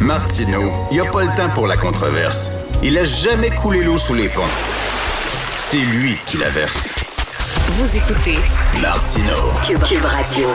Martineau, il n'y a pas le temps pour la controverse. Il a jamais coulé l'eau sous les ponts. C'est lui qui la verse. Vous écoutez Martineau. Cube Radio.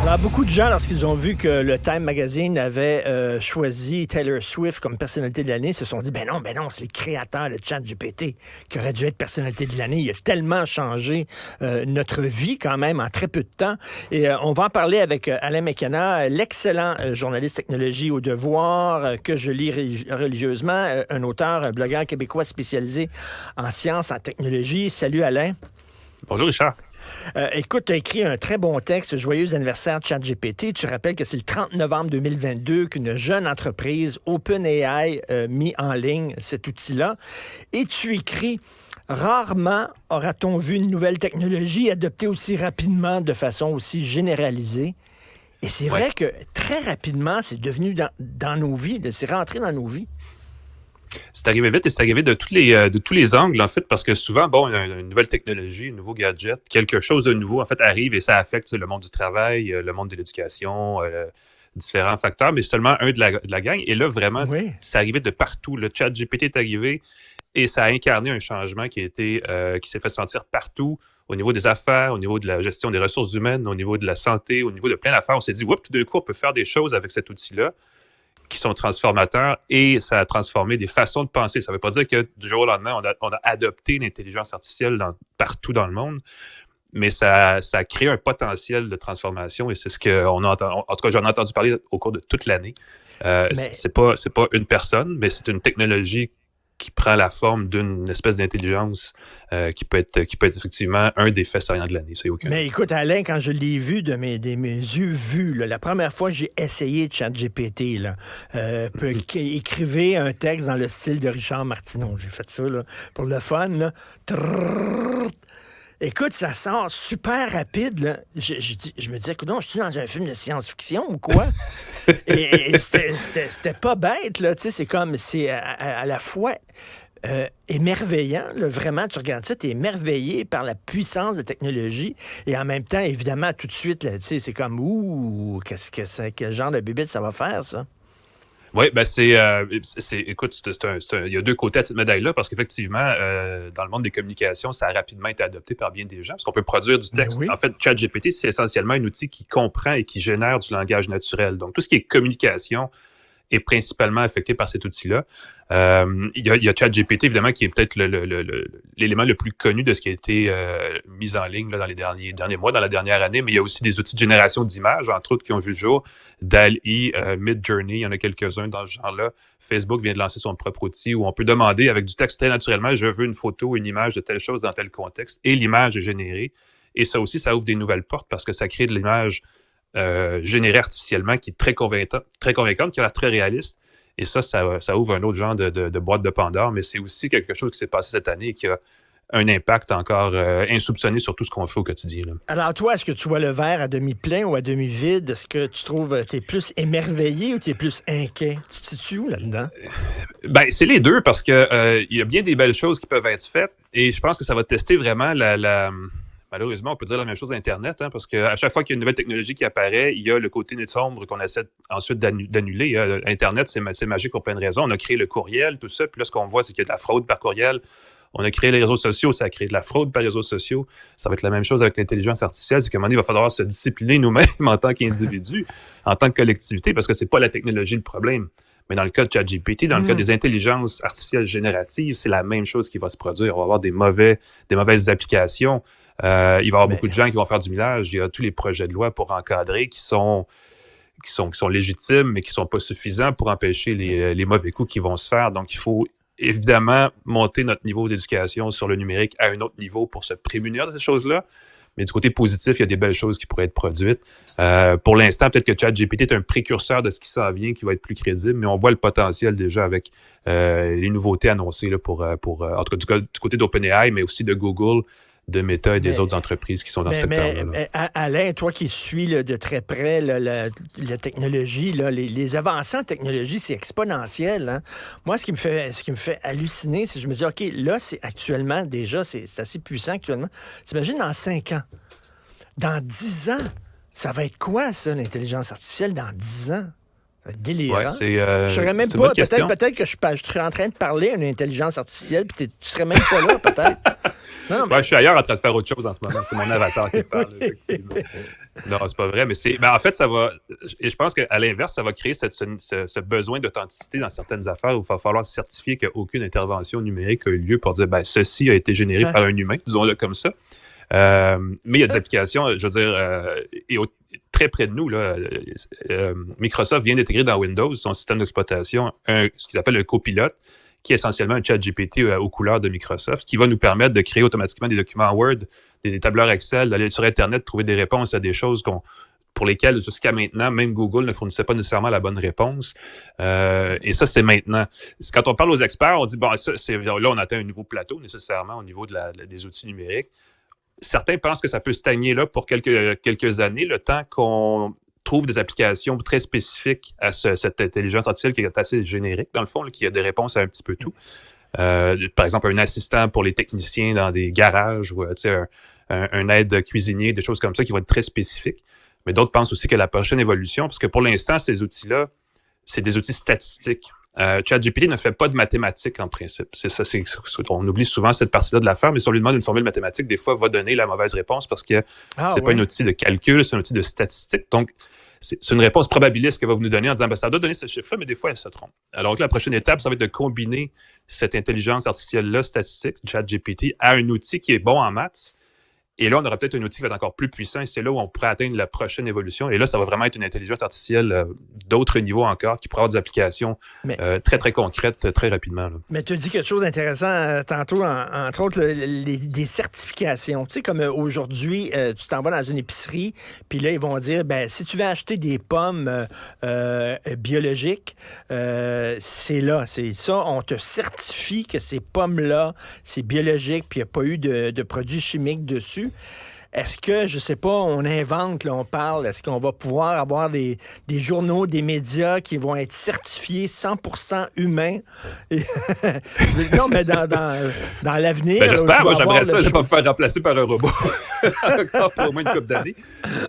Alors, beaucoup de gens, lorsqu'ils ont vu que le Time Magazine avait choisi Taylor Swift comme personnalité de l'année, se sont dit, ben non, c'est les créateurs de ChatGPT qui auraient dû être personnalité de l'année. Il a tellement changé notre vie quand même en très peu de temps. Et on va en parler avec Alain McKenna, l'excellent journaliste technologie au Devoir, que je lis religieusement, un auteur, un blogueur québécois spécialisé en sciences, en technologie. Salut Alain. Bonjour Richard. Écoute, tu as écrit un très bon texte, Joyeux anniversaire ChatGPT. Tu rappelles que c'est le 30 novembre 2022 qu'une jeune entreprise, OpenAI, mis en ligne cet outil-là. Et tu écris, rarement aura-t-on vu une nouvelle technologie adoptée aussi rapidement, de façon aussi généralisée. Et c'est vrai que très rapidement, c'est devenu dans nos vies, c'est rentré dans nos vies. C'est arrivé vite et c'est arrivé de tous les angles, en fait, parce que souvent, une nouvelle technologie, un nouveau gadget, quelque chose de nouveau, en fait, arrive et ça affecte le monde du travail, le monde de l'éducation, différents facteurs, mais seulement un de la gang. Et là, vraiment, c'est arrivé de partout. Le ChatGPT est arrivé et ça a incarné un changement qui s'est fait sentir partout, au niveau des affaires, au niveau de la gestion des ressources humaines, au niveau de la santé, au niveau de plein d'affaires. On s'est dit, tout d'un coup, on peut faire des choses avec cet outil-là qui sont transformateurs et ça a transformé des façons de penser. Ça ne veut pas dire que du jour au lendemain, on a adopté l'intelligence artificielle partout dans le monde, mais ça a créé un potentiel de transformation et c'est ce qu'on a entendu. En tout cas, j'en ai entendu parler au cours de toute l'année. C'est pas une personne, mais c'est une technologie qui prend la forme d'une espèce d'intelligence qui peut être effectivement un des faits saillants de l'année. Ça, mais écoute, Alain, quand je l'ai vu de mes yeux vus, là, la première fois que j'ai essayé ChatGPT, écrivez un texte dans le style de Richard Martineau. J'ai fait ça là, pour le fun. Là. Écoute, ça sort super rapide. Là. Je me disais, écoute, je suis dans un film de science-fiction ou quoi? et c'était pas bête, là. Tu sais, c'est à la fois émerveillant, là. Vraiment, tu regardes ça, t'es émerveillé par la puissance de la technologie. Et en même temps, évidemment, tout de suite, là, tu sais, c'est comme, quel genre de bébête ça va faire, ça? Oui, écoute, il y a deux côtés à cette médaille-là, parce qu'effectivement, dans le monde des communications, ça a rapidement été adopté par bien des gens, parce qu'on peut produire du texte. En fait, ChatGPT, c'est essentiellement un outil qui comprend et qui génère du langage naturel. Donc, tout ce qui est communication est principalement affecté par cet outil-là. Il y a ChatGPT, évidemment, qui est peut-être l'élément le plus connu de ce qui a été mis en ligne là, dans les derniers mois, dans la dernière année, mais il y a aussi des outils de génération d'images, entre autres, qui ont vu le jour. DALL-E, Midjourney, il y en a quelques-uns dans ce genre-là. Facebook vient de lancer son propre outil où on peut demander avec du texte très naturellement, je veux une photo, une image de telle chose dans tel contexte, et l'image est générée. Et ça aussi, ça ouvre des nouvelles portes parce que ça crée de l'image générée artificiellement qui est très convaincante, qui a l'air très réaliste. Et ça ouvre un autre genre de boîte de Pandore, mais c'est aussi quelque chose qui s'est passé cette année et qui a un impact encore insoupçonné sur tout ce qu'on fait au quotidien. Là. Alors toi, est-ce que tu vois le verre à demi plein ou à demi vide? Est-ce que tu trouves t'es plus émerveillé ou t'es plus inquiet? Tu te situes où là-dedans? C'est les deux parce que il y a bien des belles choses qui peuvent être faites et je pense que ça va tester vraiment malheureusement, on peut dire la même chose d'Internet, parce qu'à chaque fois qu'il y a une nouvelle technologie qui apparaît, il y a le côté sombre qu'on essaie ensuite d'annuler. Internet, c'est magique pour plein de raisons. On a créé le courriel, tout ça, puis là, ce qu'on voit, c'est qu'il y a de la fraude par courriel. On a créé les réseaux sociaux, ça a créé de la fraude par réseaux sociaux. Ça va être la même chose avec l'intelligence artificielle, c'est qu'à un moment donné, il va falloir se discipliner nous-mêmes en tant qu'individus, en tant que collectivité, parce que c'est pas la technologie le problème. Mais dans le cas de ChatGPT, dans le cas des intelligences artificielles génératives, c'est la même chose qui va se produire. On va avoir des mauvaises applications. Il va y avoir beaucoup de gens qui vont faire du millage. Il y a tous les projets de loi pour encadrer qui sont légitimes, mais qui sont pas suffisants pour empêcher les mauvais coups qui vont se faire. Donc, il faut évidemment monter notre niveau d'éducation sur le numérique à un autre niveau pour se prémunir de ces choses-là. Mais du côté positif, il y a des belles choses qui pourraient être produites. Pour l'instant, peut-être que ChatGPT est un précurseur de ce qui s'en vient, qui va être plus crédible, mais on voit le potentiel déjà avec les nouveautés annoncées là, pour en tout cas du côté d'OpenAI, mais aussi de Google, de Meta et des autres entreprises qui sont dans ce secteur-là. Mais Alain, toi qui suis là, de très près la technologie, là, les avancées en technologie, c'est exponentiel. Hein? Moi, ce qui me fait halluciner, c'est que je me dis, OK, là, c'est actuellement, déjà, c'est assez puissant actuellement. T'imagines dans 5 ans, dans 10 ans, ça va être quoi, ça, l'intelligence artificielle, dans 10 ans? Délirant. Ouais, je serais même pas, peut-être que je serais en train de parler à une intelligence artificielle, puis tu serais même pas là, peut-être. Non, mais... je suis ailleurs en train de faire autre chose en ce moment. C'est mon avatar qui parle, effectivement. Non, c'est pas vrai, mais en fait, ça va. Et je pense qu'à l'inverse, ça va créer ce besoin d'authenticité dans certaines affaires où il va falloir certifier qu'aucune intervention numérique a eu lieu pour dire, ceci a été généré par un humain, disons-le comme ça. Mais il y a des applications, je veux dire, très près de nous, là, Microsoft vient d'intégrer dans Windows son système d'exploitation ce qu'ils appellent un copilote, qui est essentiellement un chat GPT aux couleurs de Microsoft, qui va nous permettre de créer automatiquement des documents Word, des tableurs Excel, d'aller sur Internet, trouver des réponses à des choses pour lesquelles, jusqu'à maintenant, même Google ne fournissait pas nécessairement la bonne réponse. Et ça, c'est maintenant. Quand on parle aux experts, on dit, là, on atteint un nouveau plateau, nécessairement, au niveau des outils numériques. Certains pensent que ça peut stagner là pour quelques années, le temps qu'on trouve des applications très spécifiques à cette intelligence artificielle qui est assez générique, dans le fond, là, qui a des réponses à un petit peu tout. Par exemple, un assistant pour les techniciens dans des garages ou un aide cuisinier, des choses comme ça qui vont être très spécifiques. Mais d'autres pensent aussi que la prochaine évolution, parce que pour l'instant, ces outils-là, c'est des outils statistiques. ChatGPT ne fait pas de mathématiques en principe. C'est ça, on oublie souvent cette partie-là de l'affaire, mais si on lui demande une formule mathématique, des fois, il va donner la mauvaise réponse parce que c'est pas un outil de calcul, c'est un outil de statistique. Donc, c'est une réponse probabiliste qu'elle va nous donner en disant ça doit donner ce chiffre-là, mais des fois, elle se trompe. Alors que la prochaine étape, ça va être de combiner cette intelligence artificielle-là, statistique, ChatGPT, à un outil qui est bon en maths. Et là, on aura peut-être un outil qui va être encore plus puissant et c'est là où on pourrait atteindre la prochaine évolution. Et là, ça va vraiment être une intelligence artificielle d'autres niveaux encore qui pourra avoir des applications très, très concrètes très rapidement. Là. Mais tu as dit quelque chose d'intéressant tantôt, entre autres, des certifications. Tu sais, comme aujourd'hui, tu t'en vas dans une épicerie, puis là, ils vont dire, si tu veux acheter des pommes biologiques, c'est là, c'est ça. On te certifie que ces pommes-là, c'est biologique, puis il n'y a pas eu de produits chimiques dessus. Est-ce que, je sais pas, on invente, là, on parle, est-ce qu'on va pouvoir avoir des journaux, des médias qui vont être certifiés 100% humains? Non, mais dans l'avenir... j'espère, moi j'aimerais ça, je ne vais pas me faire remplacer par un robot encore pour au moins une couple d'années.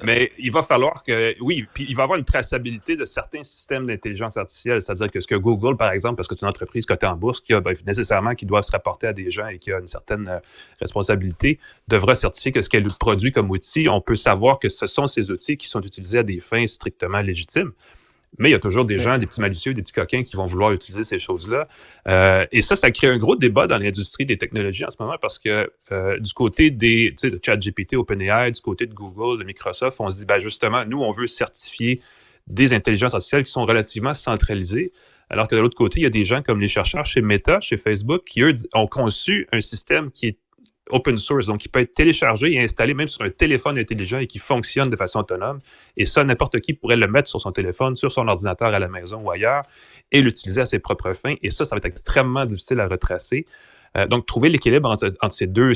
Mais il va falloir que, oui, puis il va y avoir une traçabilité de certains systèmes d'intelligence artificielle, c'est-à-dire que ce que Google, par exemple, parce que c'est une entreprise cotée en bourse qui a nécessairement qui doit se rapporter à des gens et qui a une certaine responsabilité, devra certifier que ce qu'elle produit comme outil, on peut savoir que ce sont ces outils qui sont utilisés à des fins strictement légitimes. Mais il y a toujours des gens, des petits malicieux, des petits coquins qui vont vouloir utiliser ces choses-là. Et ça crée un gros débat dans l'industrie des technologies en ce moment parce que du côté de ChatGPT, OpenAI, du côté de Google, de Microsoft, on se dit, justement, nous, on veut certifier des intelligences artificielles qui sont relativement centralisées. Alors que de l'autre côté, il y a des gens comme les chercheurs chez Meta, chez Facebook, qui, eux, ont conçu un système qui est open source, donc qui peut être téléchargé et installé même sur un téléphone intelligent et qui fonctionne de façon autonome. Et ça, n'importe qui pourrait le mettre sur son téléphone, sur son ordinateur à la maison ou ailleurs et l'utiliser à ses propres fins. Et ça va être extrêmement difficile à retracer. Donc, trouver l'équilibre entre ces deux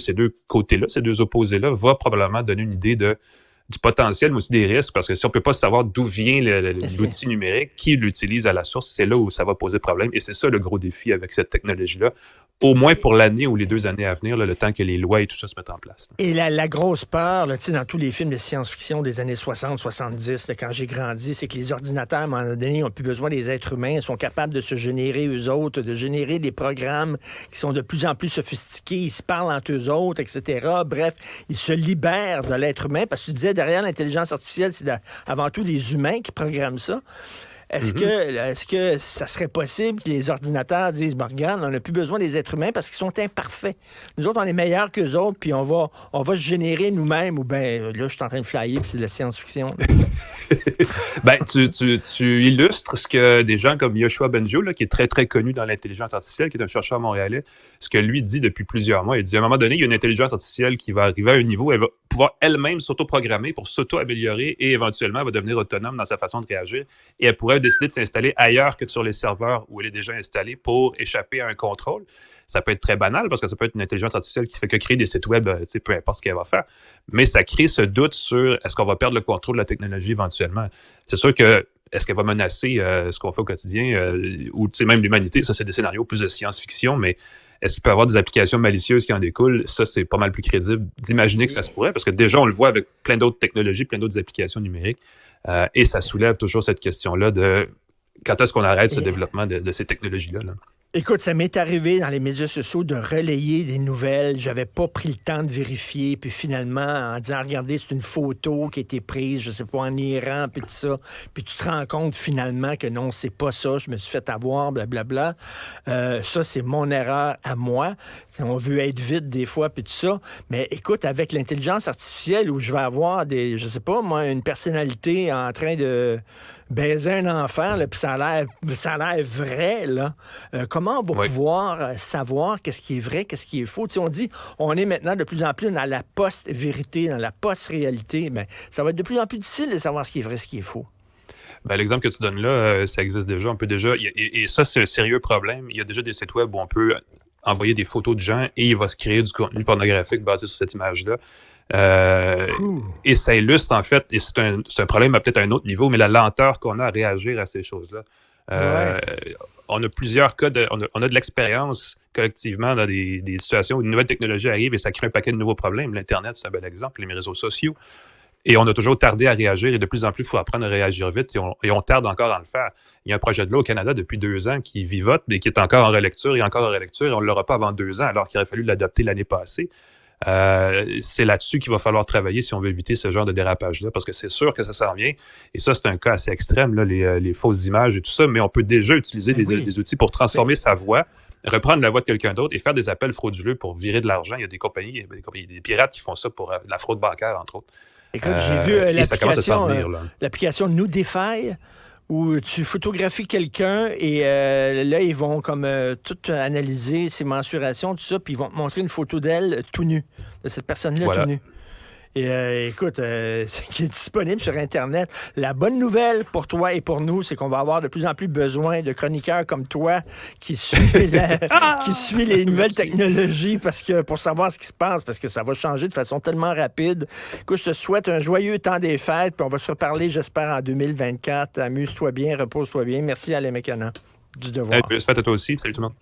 côtés-là, ces deux opposés-là, va probablement donner une idée du potentiel, mais aussi des risques, parce que si on ne peut pas savoir d'où vient l'outil numérique, qui l'utilise à la source, c'est là où ça va poser problème. Et c'est ça le gros défi avec cette technologie-là, au moins pour l'année ou les 2 années à venir, là, le temps que les lois et tout ça se mettent en place. Là. Et la grosse peur, là, dans tous les films de science-fiction des années 60, 70, là, quand j'ai grandi, c'est que les ordinateurs, à un moment donné, n'ont plus besoin des êtres humains, ils sont capables de se générer eux autres, de générer des programmes qui sont de plus en plus sophistiqués, ils se parlent entre eux autres, etc. Bref, ils se libèrent de l'être humain, parce que tu disais, derrière l'intelligence artificielle, c'est avant tout des humains qui programment ça. Est-ce que ça serait possible que les ordinateurs disent, regarde, on n'a plus besoin des êtres humains parce qu'ils sont imparfaits. Nous autres, on est meilleurs qu'eux autres, puis on va se générer nous-mêmes, ou là, je suis en train de flyer, puis c'est de la science-fiction. Tu illustres ce que des gens comme Yoshua Bengio, là, qui est très, très connu dans l'intelligence artificielle, qui est un chercheur montréalais, ce que lui dit depuis plusieurs mois. Il dit, à un moment donné, il y a une intelligence artificielle qui va arriver à un niveau où elle va pouvoir elle-même s'auto-programmer pour s'auto-améliorer et éventuellement, elle va devenir autonome dans sa façon de réagir et elle pourrait décider de s'installer ailleurs que sur les serveurs où elle est déjà installée pour échapper à un contrôle. Ça peut être très banal parce que ça peut être une intelligence artificielle qui fait que créer des sites web, peu importe ce qu'elle va faire. Mais ça crée ce doute sur est-ce qu'on va perdre le contrôle de la technologie éventuellement. C'est sûr que est-ce qu'elle va menacer ce qu'on fait au quotidien ou même l'humanité? Ça, c'est des scénarios plus de science-fiction, mais est-ce qu'il peut y avoir des applications malicieuses qui en découlent? Ça, c'est pas mal plus crédible d'imaginer que ça se pourrait, parce que déjà, on le voit avec plein d'autres technologies, plein d'autres applications numériques, et ça soulève toujours cette question-là de quand est-ce qu'on arrête ce développement de ces technologies-là? Là? Écoute, ça m'est arrivé dans les médias sociaux de relayer des nouvelles. J'avais pas pris le temps de vérifier. Puis finalement, en disant, regardez, c'est une photo qui a été prise, je sais pas, en Iran, puis tout ça. Puis tu te rends compte finalement que non, c'est pas ça. Je me suis fait avoir, blablabla. Ça, c'est mon erreur à moi. On veut être vite des fois, puis tout ça. Mais écoute, avec l'intelligence artificielle où je vais avoir je sais pas, moi, une personnalité en train de baiser un enfant, là, puis ça a l'air vrai, là. Comment on va pouvoir savoir qu'est-ce qui est vrai, qu'est-ce qui est faux? Tu sais, on dit, on est maintenant de plus en plus dans la post-vérité, dans la post-réalité. Mais ça va être de plus en plus difficile de savoir ce qui est vrai, ce qui est faux. Ben, l'exemple que tu donnes là, ça existe déjà. On peut déjà, et ça, c'est un sérieux problème. Il y a déjà des sites web où on peut envoyer des photos de gens et il va se créer du contenu pornographique basé sur cette image-là. Et ça illustre, en fait, et c'est un problème à peut-être un autre niveau, mais la lenteur qu'on a à réagir à ces choses-là. On a plusieurs cas, on a de l'expérience collectivement dans des situations où une nouvelle technologie arrive et ça crée un paquet de nouveaux problèmes. L'Internet, c'est un bel exemple, les réseaux sociaux. Et on a toujours tardé à réagir et de plus en plus, il faut apprendre à réagir vite et on tarde encore à le faire. Il y a un projet de loi au Canada depuis 2 ans qui vivote et qui est encore en relecture et encore en relecture et on ne l'aura pas avant 2 ans alors qu'il aurait fallu l'adopter l'année passée. C'est là-dessus qu'il va falloir travailler si on veut éviter ce genre de dérapage-là, parce que c'est sûr que ça s'en vient. Et ça, c'est un cas assez extrême, là, les fausses images et tout ça, mais on peut déjà utiliser des outils pour transformer sa voix, reprendre la voix de quelqu'un d'autre et faire des appels frauduleux pour virer de l'argent. Il y a des compagnies, des pirates qui font ça pour la fraude bancaire, entre autres. Écoute, j'ai vu l'application Nudify, où tu photographies quelqu'un et là, ils vont comme tout analyser ses mensurations, tout ça, puis ils vont te montrer une photo d'elle tout nue, de cette personne-là tout nue. Et écoute, qui est disponible sur Internet. La bonne nouvelle pour toi et pour nous, c'est qu'on va avoir de plus en plus besoin de chroniqueurs comme toi qui suit les nouvelles technologies pour savoir ce qui se passe, parce que ça va changer de façon tellement rapide. Écoute, je te souhaite un joyeux temps des fêtes, puis on va se reparler, j'espère, en 2024. Amuse-toi bien, repose-toi bien. Merci, Alain Mécana, du Devoir. Fête à toi aussi. Salut tout le monde.